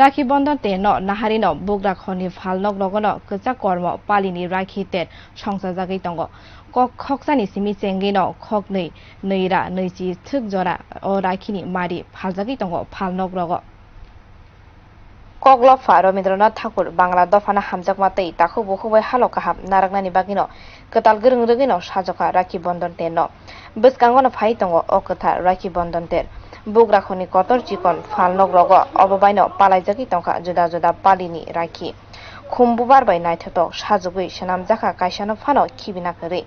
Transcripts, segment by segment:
রাখি বন্ধন তে নাহারি বুগরা খনি ফালনক লগন কচা কর্ম পালিনি রাখি তেট সংসার জাগি দङ খকসানি সিমি চেঙ্গি খক নৈরা নৈজি থুক জরা ও রাখিনি মারি ফালজাগি দङ ফালনক রগ কগলফা রবীন্দ্রনাথ ঠাকুর বাংলা দফানা হামজাকমাতেই তাকু বহুবাই হালক কাহাম নারাকনানি বাগিন কতাল গরং রগিন সাজকা রাখি বন্ধন তেন বসকাঙ্গন ফাই দङ ও কথা রাখি বন্ধন তের বুগরাখনি কতর চিকন ফালনক রগ অববাইন পালাইজাগি দংখা जुदा जुदा पालिनि राखि खुम्बुबार बाय नायथत साजुगै सनाम जाखा कायसानो फानो खिबिना करे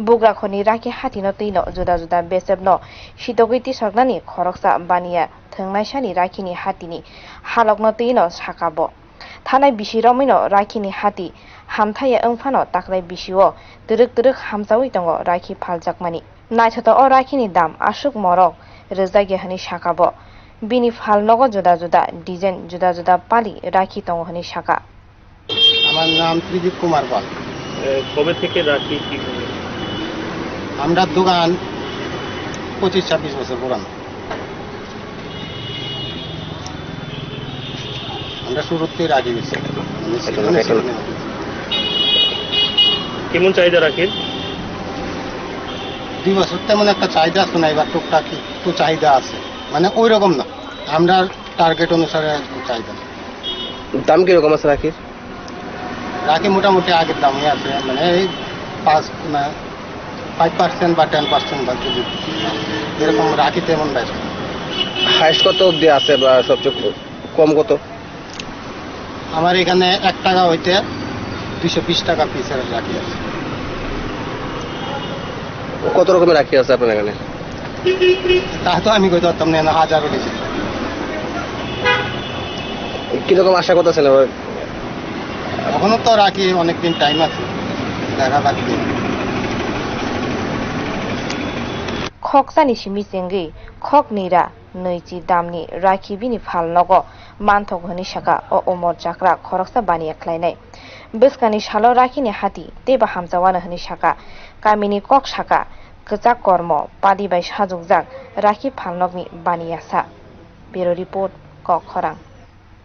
बुगराखनि राखि हातिनो तैनो जुदा जुदा बेसेबनो सितगै तिसगनानि खरकसा बानिया थंनायसानि राखिनि हातिनि हालकनो तैनो साकाबो थानाय बिसिरमिनो राखिनि हाति हामथाया ओंफानो ताक्राय बिसिओ दरक दरक हामजावै दङ राखि फालजाकमानि नायथत अ राखिनि दाम आसुक मरक रोजागे हनि साकाबो बिनि फालनगो जुदा जुदा डिजाइन जुदा जुदा पाली राखि दङ हनि साका আমার নাম ত্রিদীপ কুমার পাল। কবে থেকে রাখি কি আমরা দোকান 25-26 বছর পুরানো। আমরা শুরুতেই রাখি গেছি কেমন চাহিদা রাখেন? 2 বছর তেমন একটা চাহিদা আছে না, এবার টুকটাক একটু চাহিদা আছে, মানে ওই রকম না, আমরা টার্গেট অনুসারে চাহিদা। দাম কিরকম আছে রাখির? রাখি মোটামুটি আগের দামই আছে, মানে এই 5% বা 10% বা এরকম রাখি তেমন বেশি। হাইস্ট কত অব্দি আছে বা সবচেয়ে কম কত? আমার এখানে 1 টাকা হইতে 220 টাকা পিসের রাখি আছে। কত রকমের রাখি আছে আপনার এখানে? তা তো আমি কইতে পারতাম না, হাজারও বেশি। কিরকম আশা করতেছেন? এখনো তো রাখি অনেকদিন টাইম আছে, দেখা লাগবে। খকসানি সিমি চেঙ্গি খক নিরা নৈজি দামনি রাখি বিनि फालनग मानथक हनि साका अ उमर जाक्रा खरकसा बानिया ख्लायनाय बसकानि सालो राखिनि हाति तेबा हामजावानो हनि साका कामिनि कक साका गजा कर्म पादि बाय साजुगजाक राखि फालनगनि बानियासा ब्युरो रिपोर्ट कक खरां।